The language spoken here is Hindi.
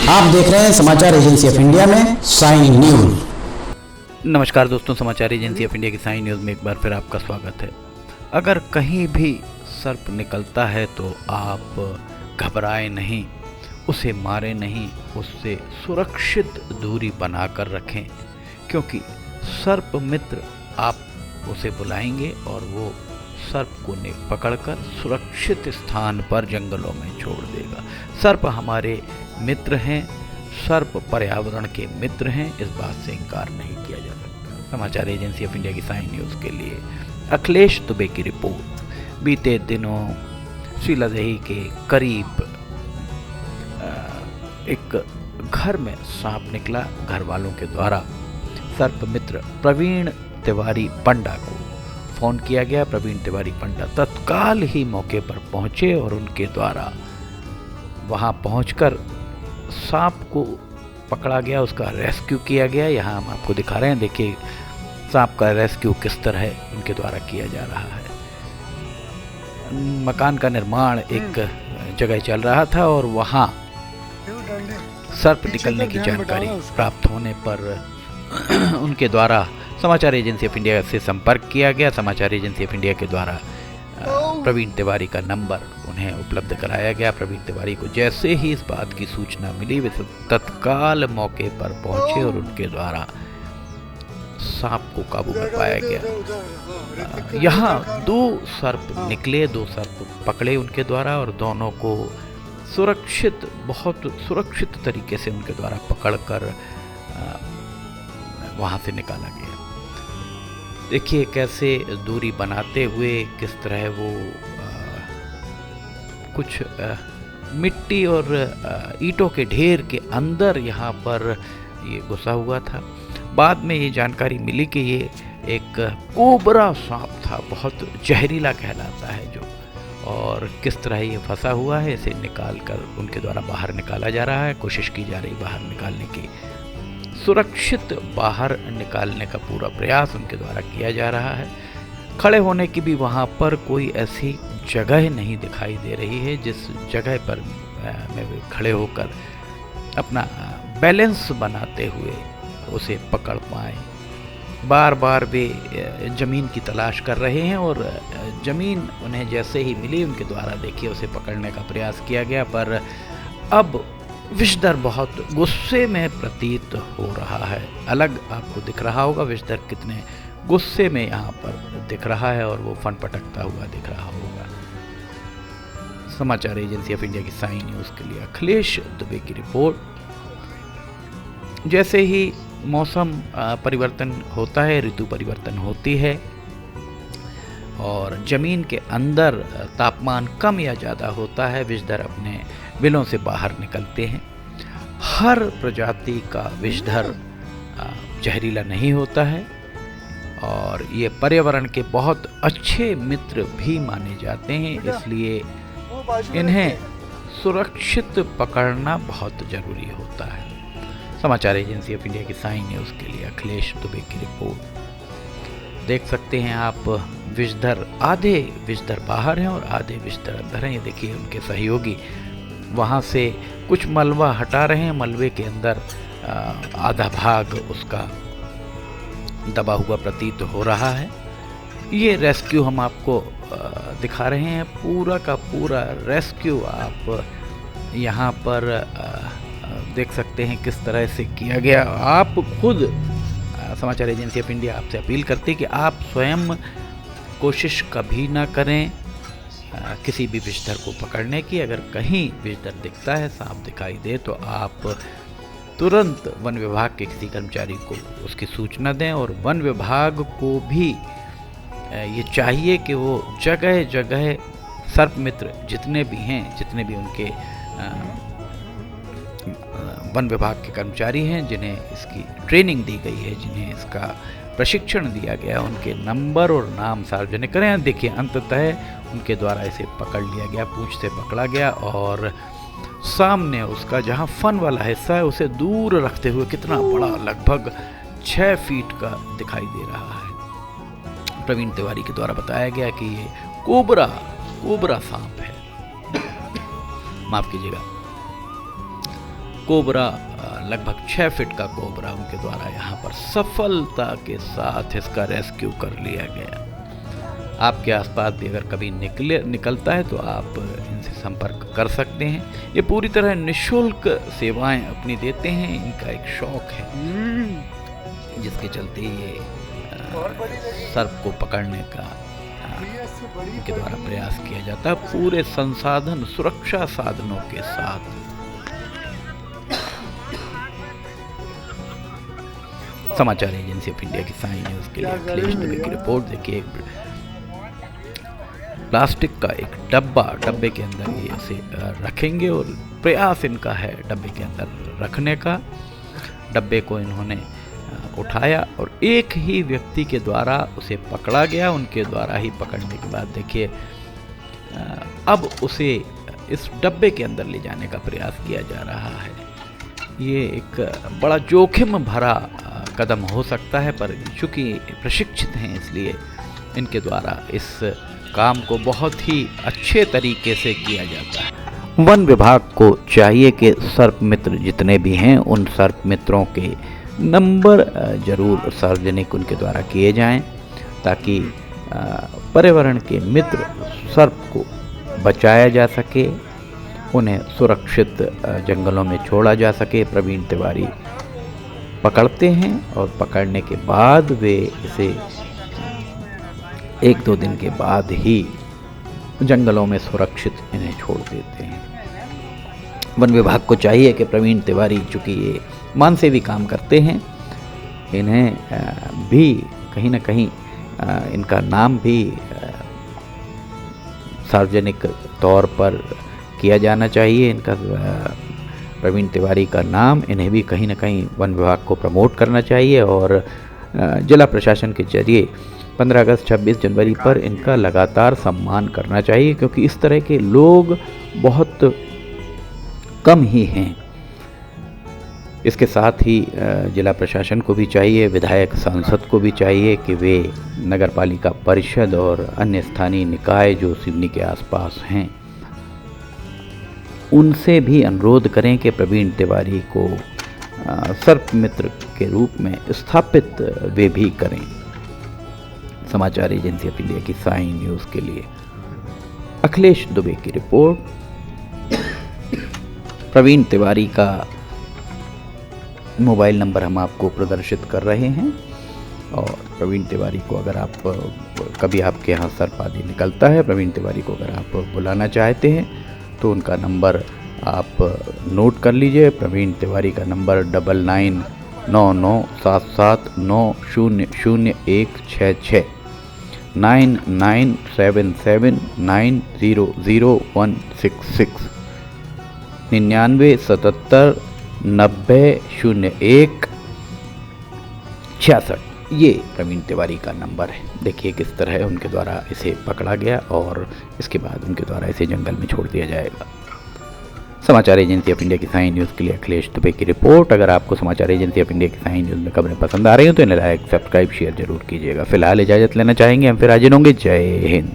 आप देख रहे हैं समाचार एजेंसी ऑफ इंडिया में साइन न्यूज। नमस्कार दोस्तों, समाचार एजेंसी ऑफ इंडिया की साइन न्यूज़ में एक बार फिर आपका स्वागत है। अगर कहीं भी सर्प निकलता है तो आप घबराएं नहीं, उसे मारें नहीं, उससे सुरक्षित दूरी बनाकर रखें, क्योंकि सर्प मित्र आप उसे बुलाएंगे और वो सर्प को पकड़कर सुरक्षित स्थान पर जंगलों में छोड़ देगा। सर्प हमारे मित्र हैं, सर्प पर्यावरण के मित्र हैं, इस बात से इनकार नहीं किया जा सकता। समाचार एजेंसी ऑफ इंडिया की साइन न्यूज़ के लिए अखिलेश दुबे की रिपोर्ट। बीते दिनों शीलादेही के करीब एक घर में सांप निकला। घर वालों के द्वारा सर्प मित्र प्रवीण तिवारी पंडा को फ़ोन किया गया। प्रवीण तिवारी पंडा तत्काल ही मौके पर पहुंचे और उनके द्वारा वहां पहुंचकर सांप को पकड़ा गया, उसका रेस्क्यू किया गया। यहाँ हम आपको दिखा रहे हैं, देखिए सांप का रेस्क्यू किस तरह उनके द्वारा किया जा रहा है। मकान का निर्माण एक जगह चल रहा था और वहाँ सर्प निकलने की जानकारी प्राप्त होने पर उनके द्वारा समाचार एजेंसी ऑफ इंडिया से संपर्क किया गया। समाचार एजेंसी ऑफ इंडिया के द्वारा प्रवीण तिवारी का नंबर उन्हें उपलब्ध कराया गया। प्रवीण तिवारी को जैसे ही इस बात की सूचना मिली, वे तत्काल मौके पर पहुंचे और उनके द्वारा सांप को काबू में पाया गया। यहाँ 2 सर्प निकले, 2 सर्प पकड़े उनके द्वारा और दोनों को सुरक्षित, बहुत सुरक्षित तरीके से उनके द्वारा पकड़कर वहाँ से निकाला गया। देखिए कैसे दूरी बनाते हुए किस तरह वो कुछ मिट्टी और ईंटों के ढेर के अंदर यहाँ पर ये घुसा हुआ था। बाद में ये जानकारी मिली कि ये एक कोबरा सांप था, बहुत जहरीला कहलाता है जो, और किस तरह ये फंसा हुआ है, इसे निकाल कर उनके द्वारा बाहर निकाला जा रहा है। कोशिश की जा रही बाहर निकालने की, सुरक्षित बाहर निकालने का पूरा प्रयास उनके द्वारा किया जा रहा है। खड़े होने की भी वहाँ पर कोई ऐसी जगह नहीं दिखाई दे रही है जिस जगह पर में वे खड़े होकर अपना बैलेंस बनाते हुए उसे पकड़ पाएँ। बार बार वे ज़मीन की तलाश कर रहे हैं और ज़मीन उन्हें जैसे ही मिली उनके द्वारा देखिए उसे पकड़ने का प्रयास किया गया, पर अब विषधर बहुत गुस्से में प्रतीत हो रहा है। अलग आपको दिख रहा होगा विषधर कितने गुस्से में यहाँ पर दिख रहा है और वो फन पटकता हुआ दिख रहा होगा। समाचार एजेंसी ऑफ इंडिया की साइन न्यूज़ के लिए अखिलेश दुबे की रिपोर्ट। जैसे ही मौसम परिवर्तन होता है, ऋतु परिवर्तन होती है और ज़मीन के अंदर तापमान कम या ज़्यादा होता है, विषधर अपने बिलों से बाहर निकलते हैं। हर प्रजाति का विषधर जहरीला नहीं होता है और ये पर्यावरण के बहुत अच्छे मित्र भी माने जाते हैं, इसलिए इन्हें सुरक्षित पकड़ना बहुत ज़रूरी होता है। समाचार एजेंसी ऑफ इंडिया की साइन न्यूज़ के लिए अखिलेश दुबे की रिपोर्ट। देख सकते हैं आप विषधर, आधे विषधर बाहर हैं और आधे विषधर अंदर हैं। ये देखिए उनके सहयोगी वहाँ से कुछ मलबा हटा रहे हैं। मलबे के अंदर आधा भाग उसका दबा हुआ प्रतीत हो रहा है। ये रेस्क्यू हम आपको दिखा रहे हैं, पूरा का पूरा रेस्क्यू आप यहाँ पर देख सकते हैं किस तरह से किया गया। आप खुद समाचार एजेंसी ऑफ इंडिया आपसे अपील करती है कि आप स्वयं कोशिश कभी ना करें किसी भी विषधर को पकड़ने की। अगर कहीं विषधर दिखता है, सांप दिखाई दे, तो आप तुरंत वन विभाग के किसी कर्मचारी को उसकी सूचना दें और वन विभाग को भी ये चाहिए कि वो जगह जगह सर्प मित्र जितने भी हैं, जितने भी उनके वन विभाग के कर्मचारी हैं जिन्हें इसकी ट्रेनिंग दी गई है, जिन्हें इसका प्रशिक्षण दिया गया, उनके नंबर और नाम सार्वजनिक करें। देखिए अंततः उनके द्वारा इसे पकड़ लिया गया, पूंछ से पकड़ा गया और सामने उसका जहां फन वाला हिस्सा है उसे दूर रखते हुए कितना बड़ा, लगभग 6 फीट का दिखाई दे रहा है। प्रवीण तिवारी के द्वारा बताया गया कि ये कोबरा सांप है, माफ कीजिएगा। कोबरा लगभग 6 फीट का कोबरा उनके द्वारा यहाँ पर सफलता के साथ इसका रेस्क्यू कर लिया गया। आपके आसपास भी अगर कभी निकलता है तो आप इनसे संपर्क कर सकते हैं। ये पूरी तरह निःशुल्क सेवाएं अपनी देते हैं। इनका एक शौक है जिसके चलते ये सर्प को पकड़ने का इनके द्वारा प्रयास किया जाता है, पूरे संसाधन सुरक्षा साधनों के साथ। समाचार एजेंसी ऑफ इंडिया की साई न्यूज़ के लिए अखिलेश दुबे की रिपोर्ट। देखिए, प्लास्टिक का एक डब्बे के अंदर ये इसे रखेंगे और प्रयास इनका है डब्बे के अंदर रखने का। डब्बे को इन्होंने उठाया और एक ही व्यक्ति के द्वारा उसे पकड़ा गया। उनके द्वारा ही पकड़ने के बाद देखिए अब उसे इस डब्बे के अंदर ले जाने का प्रयास किया जा रहा है। ये एक बड़ा जोखिम भरा कदम हो सकता है, पर चूँकि प्रशिक्षित हैं इसलिए इनके द्वारा इस काम को बहुत ही अच्छे तरीके से किया जाता है। वन विभाग को चाहिए कि सर्प मित्र जितने भी हैं उन सर्प मित्रों के नंबर जरूर सार्वजनिक उनके द्वारा किए जाएं, ताकि पर्यावरण के मित्र सर्प को बचाया जा सके, उन्हें सुरक्षित जंगलों में छोड़ा जा सके। प्रवीण तिवारी पकड़ते हैं और पकड़ने के बाद वे इसे 1-2 दिन के बाद ही जंगलों में सुरक्षित इन्हें छोड़ देते हैं। वन विभाग को चाहिए कि प्रवीण तिवारी, चूँकि ये मानसेवी काम करते हैं, इन्हें भी कहीं ना कहीं इनका नाम भी सार्वजनिक तौर पर किया जाना चाहिए। इनका प्रवीण तिवारी का नाम इन्हें भी कहीं ना कहीं वन विभाग को प्रमोट करना चाहिए और जिला प्रशासन के जरिए 15 अगस्त 26 जनवरी पर इनका लगातार सम्मान करना चाहिए, क्योंकि इस तरह के लोग बहुत कम ही हैं। इसके साथ ही जिला प्रशासन को भी चाहिए, विधायक सांसद को भी चाहिए कि वे नगर पालिका परिषद और अन्य स्थानीय निकाय जो सिवनी के आसपास हैं उनसे भी अनुरोध करें कि प्रवीण तिवारी को सर्प मित्र के रूप में स्थापित वे भी करें। समाचार एजेंसी ऑफ इंडिया की साई न्यूज़ के लिए अखिलेश दुबे की रिपोर्ट। प्रवीण तिवारी का मोबाइल नंबर हम आपको प्रदर्शित कर रहे हैं और प्रवीण तिवारी को अगर आप कभी आपके यहाँ सर्प आदि निकलता है, प्रवीण तिवारी को अगर आप बुलाना चाहते हैं तो उनका नंबर आप नोट कर लीजिए। प्रवीण तिवारी का नंबर 999977900166 9977900166 9977900166। ये प्रवीण तिवारी का नंबर है। देखिए किस तरह उनके द्वारा इसे पकड़ा गया और इसके बाद उनके द्वारा इसे जंगल में छोड़ दिया जाएगा। समाचार एजेंसी ऑफ इंडिया की साई न्यूज़ के लिए अखिलेश दुबे की रिपोर्ट। अगर आपको समाचार एजेंसी ऑफ इंडिया की साई न्यूज़ में खबरें पसंद आ रही हो तो इन्हें लाइक, सब्सक्राइब, शेयर जरूर कीजिएगा। फिलहाल इजाज़त लेना चाहेंगे, हम फिर हाजिर होंगे। जय हिंद।